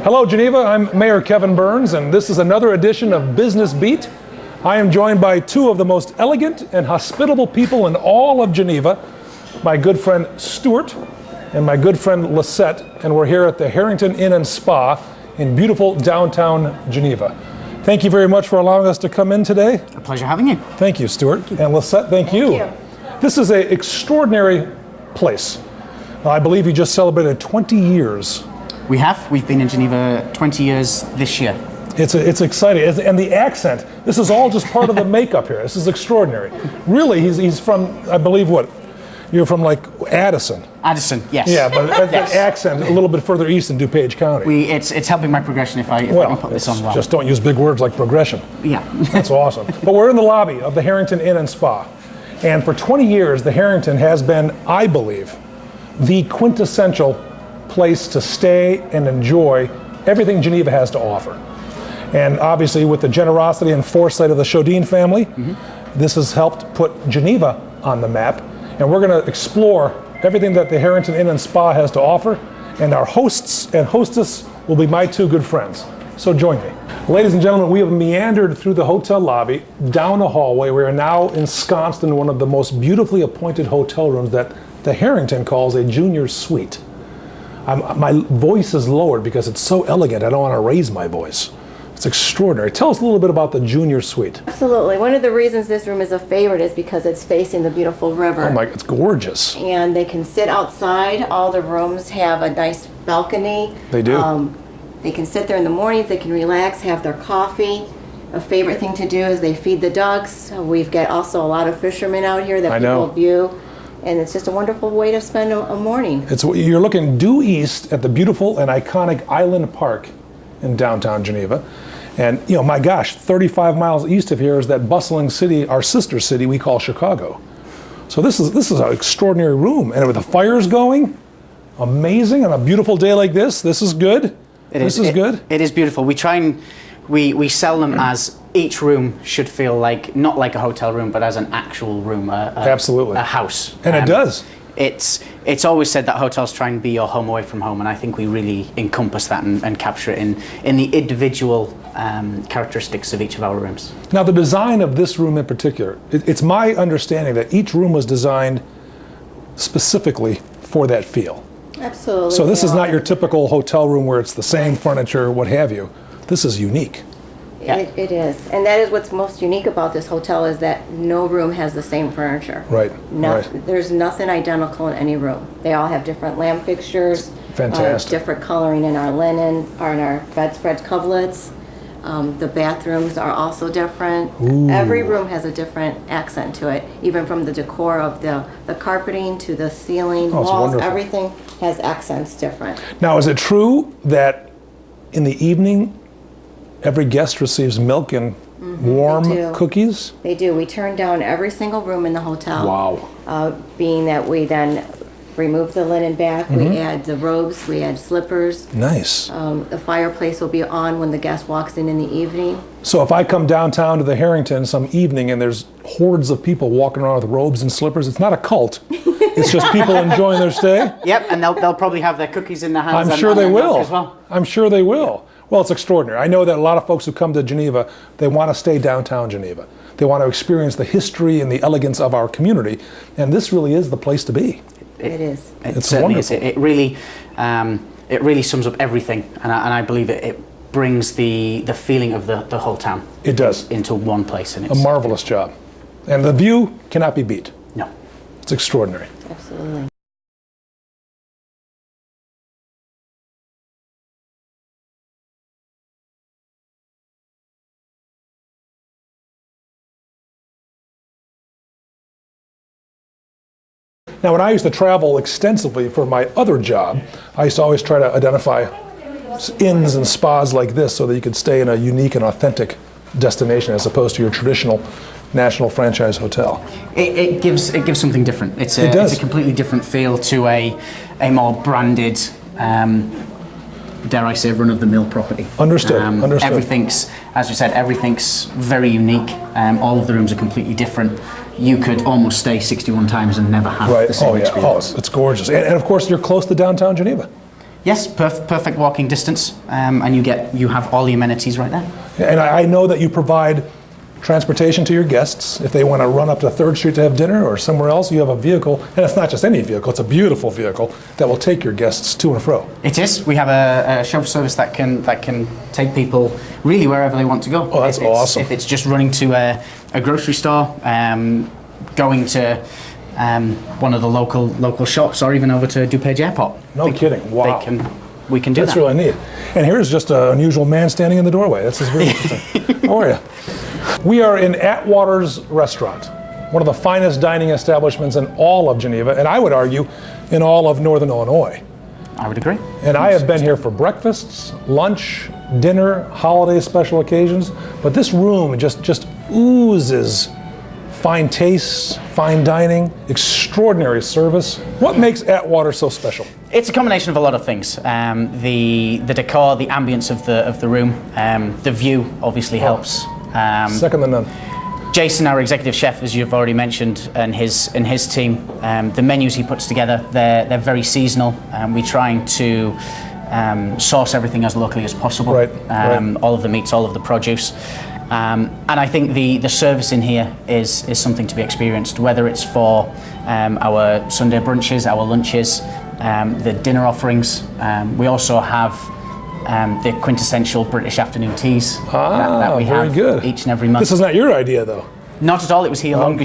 Hello, Geneva. I'm Mayor Kevin Burns, and this is another edition of Business Beat. I am joined by two of the most elegant and hospitable people in all of Geneva, my good friend Stuart and my good friend Lisette, and we're here at the Herrington Inn Spa in beautiful downtown Geneva. Thank you very much for allowing us to come in today. A pleasure having you. Thank you, Stuart. And Lisette, thank you. This is an extraordinary place. I believe you just celebrated 20 years. We have. We've been in Geneva 20 years this year. It's exciting. And the accent, this is all just part of the makeup here. This is extraordinary. Really, he's from, I believe, what? You're from like Addison. Addison, yes. Yeah, but yes. The accent a little bit further east in DuPage County. It's helping my progression if I can put this on well. Just don't use big words like progression. Yeah. That's awesome. But we're in the lobby of the Herrington Inn Spa. And for 20 years, the Herrington has been, I believe, the quintessential place to stay and enjoy everything Geneva has to offer. And obviously with the generosity and foresight of the Chaudine family, this has helped put Geneva on the map. And we're going to explore everything that the Herrington Inn Spa has to offer. And our hosts and hostess will be my two good friends. So join me. Ladies and gentlemen, we have meandered through the hotel lobby, down a hallway. We are now ensconced in one of the most beautifully appointed hotel rooms that the Herrington calls a junior suite. My voice is lowered because it's so elegant. I don't want to raise my voice. It's extraordinary. Tell us a little bit about the junior suite. Absolutely. One of the reasons this room is a favorite is because it's facing the beautiful river. Oh my, it's gorgeous. And they can sit outside. All the rooms have a nice balcony. They do. They can sit there in the mornings. They can relax, have their coffee. A favorite thing to do is they feed the ducks. We've got also a lot of fishermen out here that people view. And it's just a wonderful way to spend a morning. You're looking due east at the beautiful and iconic Island Park in downtown Geneva. And, you know, my gosh, 35 miles east of here is that bustling city, our sister city we call Chicago. So this is an extraordinary room. And with the fires going, amazing, on a beautiful day like this is good. This is good. It is beautiful. We try and we sell them as each room should feel like, not like a hotel room, but as an actual room, absolutely, a house. And it does. It's always said that hotels try and be your home away from home, and I think we really encompass that and capture it in the individual characteristics of each of our rooms. Now, the design of this room in particular, it's my understanding that each room was designed specifically for that feel. Absolutely. So this is not your typical hotel room where it's the same furniture, what have you. This is unique. Yeah. It is. And that is what's most unique about this hotel is that no room has the same furniture. Right. There's nothing identical in any room. They all have different lamp fixtures. Fantastic. Different coloring in our linen or in our bedspread coverlets. The bathrooms are also different. Ooh. Every room has a different accent to it, even from the decor of the carpeting to the ceiling, walls, wonderful. Everything has accents different. Now, is it true that in the evening, every guest receives milk and warm cookies? They do. We turn down every single room in the hotel. Wow. Being that we then remove the linen back, we add the robes, we add slippers. Nice. The fireplace will be on when the guest walks in the evening. So if I come downtown to the Herrington some evening and there's hordes of people walking around with robes and slippers, it's not a cult. It's just people enjoying their stay? Yep, and they'll probably have their cookies in their hands. I'm sure they will. As well. I'm sure they will. Well, it's extraordinary. I know that a lot of folks who come to Geneva, they want to stay downtown Geneva. They want to experience the history and the elegance of our community, and this really is the place to be. It is. It's wonderful. It really sums up everything, and I believe it brings the feeling of the whole town. It does. Into one place, and it's a marvelous job. And the view cannot be beat. No. It's extraordinary. Absolutely. Now, when I used to travel extensively for my other job, I used to always try to identify inns and spas like this so that you could stay in a unique and authentic destination as opposed to your traditional national franchise hotel. It gives something different. It's a completely different feel to a more branded, dare I say, run-of-the-mill property. Understood. Everything's, as we said, everything's very unique. All of the rooms are completely different. You could almost stay 61 times and never have the same experience. Oh, it's gorgeous. And of course, you're close to downtown Geneva. Yes, perfect walking distance, and you have all the amenities right there. And I know that you provide transportation to your guests. If they want to run up to 3rd Street to have dinner or somewhere else, you have a vehicle, and it's not just any vehicle, it's a beautiful vehicle that will take your guests to and fro. It is. We have a chauffeur service that can take people really wherever they want to go. Oh, that's awesome. If it's just running to a grocery store, going to one of the local shops, or even over to DuPage Airport. No kidding. Wow. We can do that. That's really neat. And here's just an unusual man standing in the doorway. That's just very interesting. How are you? We are in Atwater's Restaurant, one of the finest dining establishments in all of Geneva, and I would argue in all of Northern Illinois. I would agree. And I have been here for breakfasts, lunch, dinner, holiday special occasions, but this room just oozes fine tastes, fine dining, extraordinary service. What makes Atwater so special? It's a combination of a lot of things. The decor, the ambience of the room, the view obviously helps. Second to none. Jason, our executive chef, as you've already mentioned, and his team, the menus he puts together, they're very seasonal. We're trying to source everything as locally as possible. Right. All of the meats, all of the produce. And I think the service in here is something to be experienced, whether it's for our Sunday brunches, our lunches, the dinner offerings. We also have the quintessential British afternoon teas that we very have good. each and every month. This is not your idea, though. Not at all. It was here long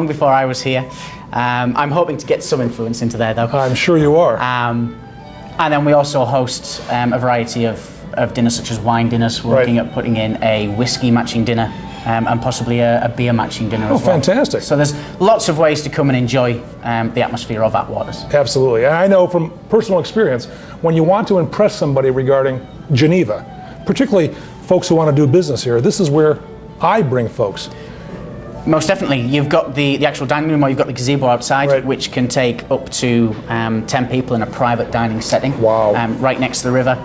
before I was here. I'm hoping to get some influence into there, though. I'm sure you are. And then we also host a variety of dinners, such as wine dinners. We're looking at putting in a whiskey matching dinner and possibly a beer matching dinner as well. Fantastic. So there's lots of ways to come and enjoy the atmosphere of Atwater's. Absolutely. And I know from personal experience, when you want to impress somebody regarding Geneva, particularly folks who want to do business here, this is where I bring folks. Most definitely. You've got the actual dining room, or you've got the gazebo outside, which can take up to 10 people in a private dining setting. Wow. Right next to the river.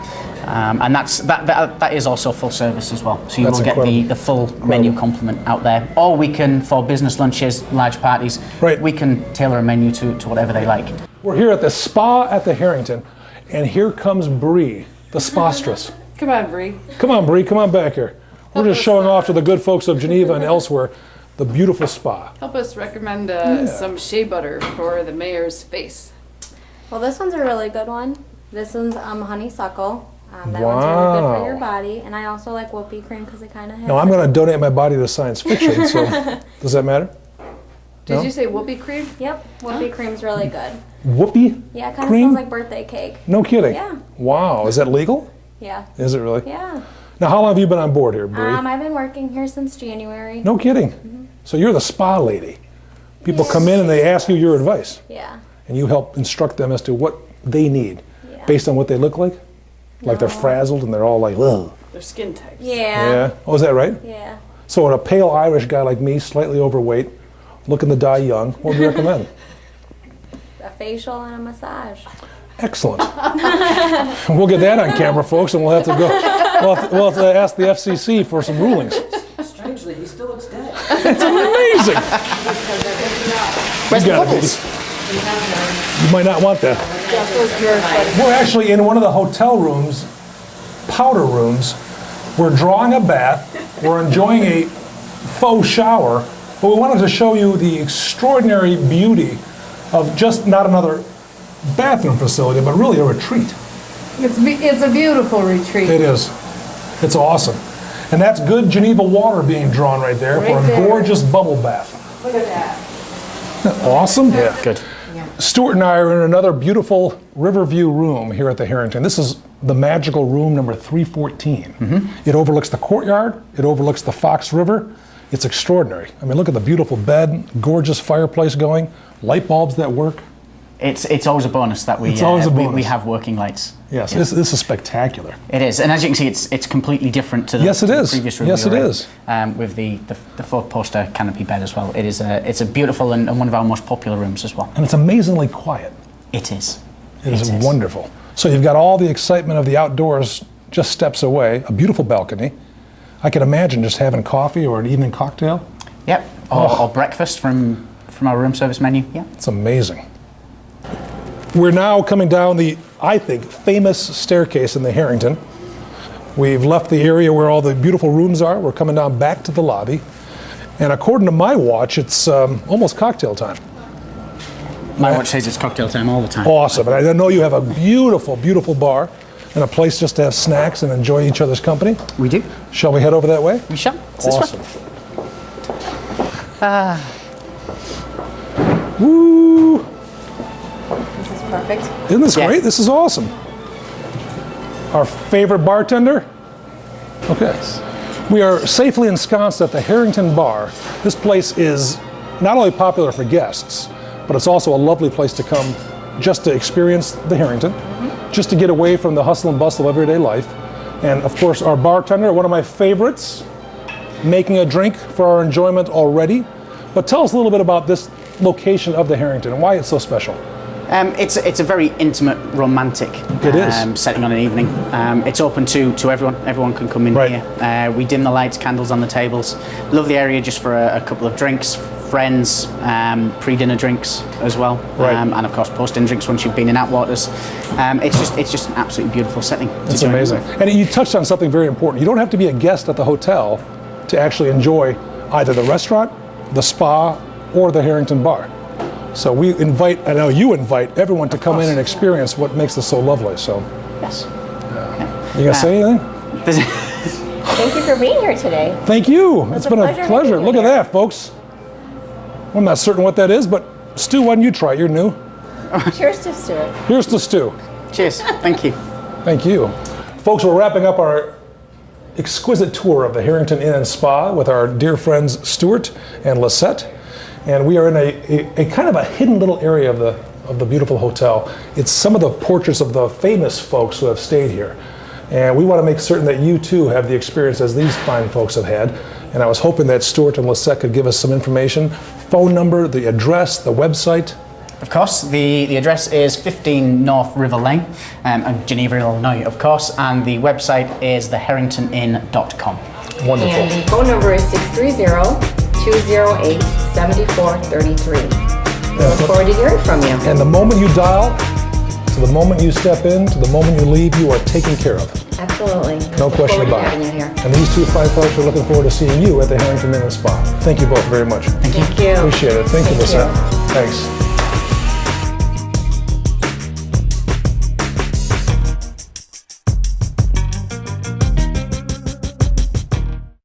And that is also full service as well. So you will get the full menu complement out there. Or we can, for business lunches, large parties, we can tailor a menu to whatever they like. We're here at the spa at the Herrington, and here comes Bree, the spastress. Come on, Bree. Come on, Bree, come on back here. We're just showing off to the good folks of Geneva and elsewhere the beautiful spa. Help us recommend some shea butter for the mayor's face. Well, this one's a really good one. This one's honeysuckle. That one's really good for your body. And I also like whoopee cream because it kind of has... No, I'm going to donate my body to science fiction, so does that matter? Did you say whoopee cream? Yep, whoopee cream's really good. Whoopee Yeah, it kind of cream? smells like birthday cake. No kidding? Yeah. Wow, is that legal? Yeah. Is it really? Yeah. Now, how long have you been on board here, Bree? I've been working here since January. No kidding? So you're the spa lady. People come in and they ask you your advice. Yeah. And you help instruct them as to what they need based on what they look like? Like they're frazzled and they're all like, ugh. Their skin types. Yeah. Yeah. Oh, is that right? Yeah. So a pale Irish guy like me, slightly overweight, looking to die young, what would you recommend? A facial and a massage. Excellent. We'll get that on camera, folks, and we'll have to go. We'll have to ask the FCC for some rulings. Strangely, he still looks dead. It's amazing. You got it, baby. You might not want that. We're actually in one of the hotel rooms, powder rooms. We're drawing a bath. We're enjoying a faux shower, but we wanted to show you the extraordinary beauty of just not another bathroom facility, but really a retreat. It's a beautiful retreat. It is. It's awesome. And that's good Geneva water being drawn right there for a gorgeous bubble bath. Look at that. Isn't that awesome? Yeah, good. Stuart and I are in another beautiful Riverview room here at the Herrington. This is the magical room number 314. It overlooks the courtyard. It overlooks the Fox River. It's extraordinary. I mean, look at the beautiful bed, gorgeous fireplace going, light bulbs that work. It's always a bonus that we have working lights. Yes, this is spectacular. It is, and as you can see, it's completely different to the, previous room. Yes, it is. With the 4-poster canopy bed as well. It's a beautiful and one of our most popular rooms as well. And it's amazingly quiet. It is. It is wonderful. So you've got all the excitement of the outdoors just steps away, a beautiful balcony. I can imagine just having coffee or an evening cocktail. Yep, or breakfast from our room service menu. Yeah, it's amazing. We're now coming down the, I think, famous staircase in the Herrington. We've left the area where all the beautiful rooms are. We're coming down back to the lobby. And according to my watch, it's almost cocktail time. My watch says it's cocktail time all the time. Awesome. And I know you have a beautiful, beautiful bar and a place just to have snacks and enjoy each other's company. We do. Shall we head over that way? We shall. Awesome. Woo! This is perfect. Isn't this great? This is awesome. Our favorite bartender? Okay. We are safely ensconced at the Herrington Bar. This place is not only popular for guests, but it's also a lovely place to come just to experience the Herrington, just to get away from the hustle and bustle of everyday life. And of course, our bartender, one of my favorites, making a drink for our enjoyment already. But tell us a little bit about this location of the Herrington and why it's so special. It's a very intimate, romantic setting on an evening. It's open to everyone. Everyone can come in here. We dim the lights, candles on the tables. Lovely area just for a couple of drinks, friends, pre-dinner drinks as well, and of course post-dinner drinks once you've been in Atwaters. It's just an absolutely beautiful setting. It's amazing. And you touched on something very important. You don't have to be a guest at the hotel to actually enjoy either the restaurant, the spa, or the Herrington Bar. So we invite, I know you invite everyone to come in and experience what makes this so lovely. So, yes. You gonna say anything? Thank you for being here today. Thank you. It's been a pleasure. Look at here. that, folks. I'm not certain what that is, but Stu, why don't you try it? You're new. Cheers to Stuart. Here's to Stu. Cheers. Thank you. Thank you. Folks, we're wrapping up our exquisite tour of the Herrington Inn Spa with our dear friends Stuart and Lisette. And we are in a kind of a hidden little area of the beautiful hotel. It's some of the portraits of the famous folks who have stayed here. And we want to make certain that you too have the experience as these fine folks have had. And I was hoping that Stuart and Lisette could give us some information, phone number, the address, the website. Of course, the address is 15 North River Lane, Geneva, Illinois, of course, and the website is theherringtonin.com. Wonderful. And the phone number is 630-208-7433. We look forward to hearing from you. And the moment you dial, to the moment you step in, to the moment you leave, you are taken care of. Absolutely. No question about it. Having you here. And these two fine folks are looking forward to seeing you at the Herrington Inn Spa. Thank you both very much. Thank you. Appreciate it. Thank you, Lisette. Thanks.